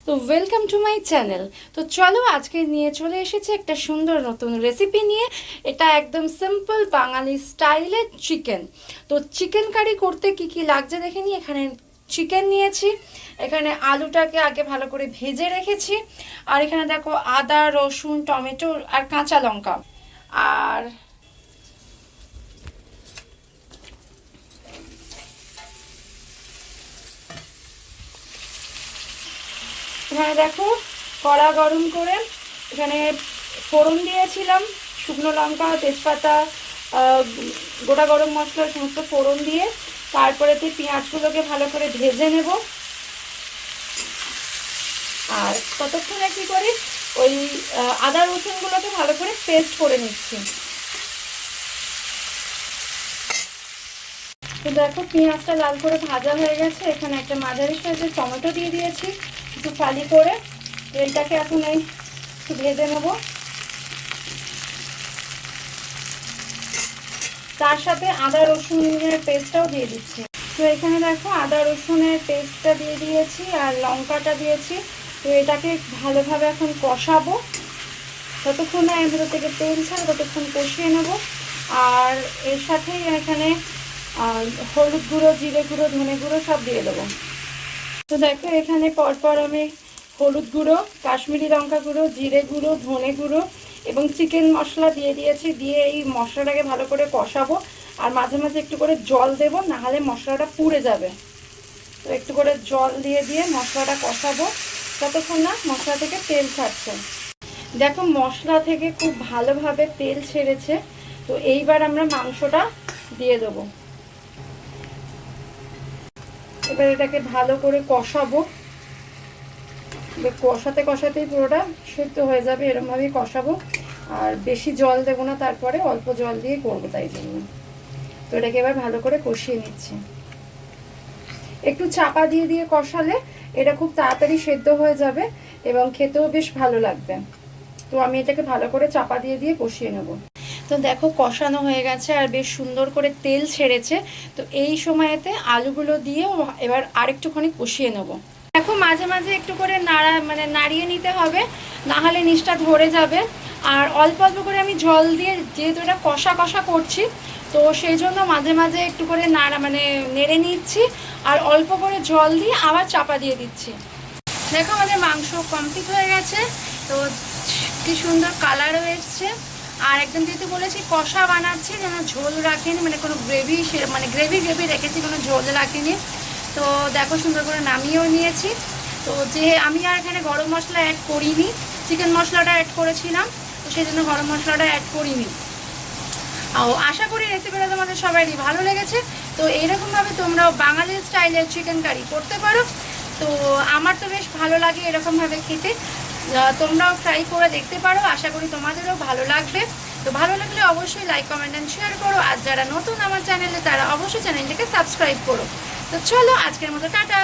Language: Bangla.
তো ওয়েলকাম টু মাই চ্যানেল। তো চলো আজকে নিয়ে চলে এসেছি একটা সুন্দর নতুন রেসিপি নিয়ে। এটা একদম সিম্পল বাঙালি স্টাইলের চিকেন। তো চিকেন কারি করতে কি কি লাগছে দেখে নিই। এখানে চিকেন নিয়েছি, এখানে আলুটাকে আগে ভালো করে ভেজে রেখেছি, আর এখানে দেখো আদা রসুন টমেটো আর কাঁচা লঙ্কা, আর এখানে দেখো কড়া গরম করে এখানে ফোড়ন দিয়েছিলাম, শুকনো লঙ্কা তেজপাতা গোটা গরম মশলা সমস্ত ফোড়ন দিয়ে তারপরেতে পেঁয়াজগুলোকে ভালো করে ভেজে নেব। আর ততক্ষণে কি করি, ওই আদা রসুনগুলোকে ভালো করে পেস্ট করে নিচ্ছি। তো দেখো পেঁয়াজটা লাল করে ভাজা হয়ে গেছে, এখানে একটা মাঝারি সাইজের টমেটো দিয়ে দিয়েছি একটু ফালি করে। এইটাকে এখন এই একটু ভেজে নেব, তার সাথে আদা রসুনের পেস্টটাও দিয়ে দিচ্ছি। তো এখানে দেখো আদা রসুনের পেস্টটা দিয়ে দিয়েছি আর লঙ্কাটা দিয়েছি। তো এটাকে ভালোভাবে এখন কষাবো, যতক্ষণ না এর ভেতর থেকে তেল ছাড়ে ততক্ষণ কষিয়ে নেব। আর এর সাথেই এখানে হলুদ গুঁড়ো জিরে গুঁড়ো ধনে গুঁড়ো সব দিয়ে দেবো। তো দেখো এখানে পরপর আমি হলুদ গুঁড়ো কাশ্মীরি লঙ্কা গুঁড়ো জিরে গুঁড়ো ধনে গুঁড়ো এবং চিকেন মশলা দিয়ে দিয়েছি। দিয়ে এই মশলাটাকে ভালো করে কষাবো, আর মাঝে মাঝে একটু করে জল দেবো, নাহলে মশলাটা পুড়ে যাবে। তো একটু করে জল দিয়ে দিয়ে মশলাটা কষাবো ততক্ষণ না মশলা থেকে তেল ছাড়ছে। দেখো মশলা থেকে খুব ভালোভাবে তেল ছেড়েছে। তো এইবার আমরা মাংসটা দিয়ে দেবো। এবার এটাকে ভালো করে কষাবো, কষাতে কষাতেই পুরোটা সেদ্ধ হয়ে যাবে, এরকমভাবেই কষাবো। আর বেশি জল দেবো না, তারপরে অল্প জল দিয়ে করবো তাই জন্য। তো এটাকে এবার ভালো করে কষিয়ে নিচ্ছি। একটু চাপা দিয়ে দিয়ে কষালে এটা খুব তাড়াতাড়ি সেদ্ধ হয়ে যাবে এবং খেতেও বেশ ভালো লাগবে। তো আমি এটাকে ভালো করে চাপা দিয়ে দিয়ে কষিয়ে নেব। তো দেখো কষানো হয়ে গেছে আর বেশ সুন্দর করে তেল ছেড়েছে। তো এই সময়তে আলুগুলো দিয়ে এবার আরেকটুখানি কষিয়ে নেব। দেখো মাঝে মাঝে একটু করে নাড়িয়ে নিতে হবে, না হলে নিচটা ধরে যাবে। আর অল্প অল্প করে আমি জল দিয়ে, যেহেতু এটা কষা কষা করছি, তো সেই জন্য মাঝে মাঝে একটু করে নেড়ে নিচ্ছি আর অল্প করে জল দিয়ে আবার চাপা দিয়ে দিচ্ছি। দেখো আমাদের মাংস কমপ্লিট হয়ে গেছে। তো কি সুন্দর কালারও এসছে। আর একদম যেহেতু বলেছি কষা বানাচ্ছি, যেন ঝোল রাখিনি, কোনো গ্রেভি গ্রেভি রেখেছি, কোনো ঝোল রাখিনি। তো দেখো সুন্দর করে নামিয়েও নিয়েছি। তো যে আমি আর এখানে গরম মশলা অ্যাড করিনি, চিকেন মশলাটা অ্যাড করেছিলাম, তো সেই জন্য গরম মশলাটা অ্যাড করিনি। আশা করি রেসিপিটা তোমাদের সবারই ভালো লেগেছে। তো এইরকমভাবে তোমরাও বাঙালি স্টাইলের চিকেন কারি করতে পারো। তো আমার তো বেশ ভালো লাগে এরকমভাবে খেতে, তোমরাও ট্রাই করে দেখতে পারো। আশা করি তোমাদেরও ভালো লাগবে। তো ভালো লাগলে অবশ্যই লাইক কমেন্ট অ্যান্ড শেয়ার করো। আর যারা নতুন আমার চ্যানেলে তারা অবশ্যই চ্যানেলটাকে সাবস্ক্রাইব করো। তো চলো আজকের মতো টাটা।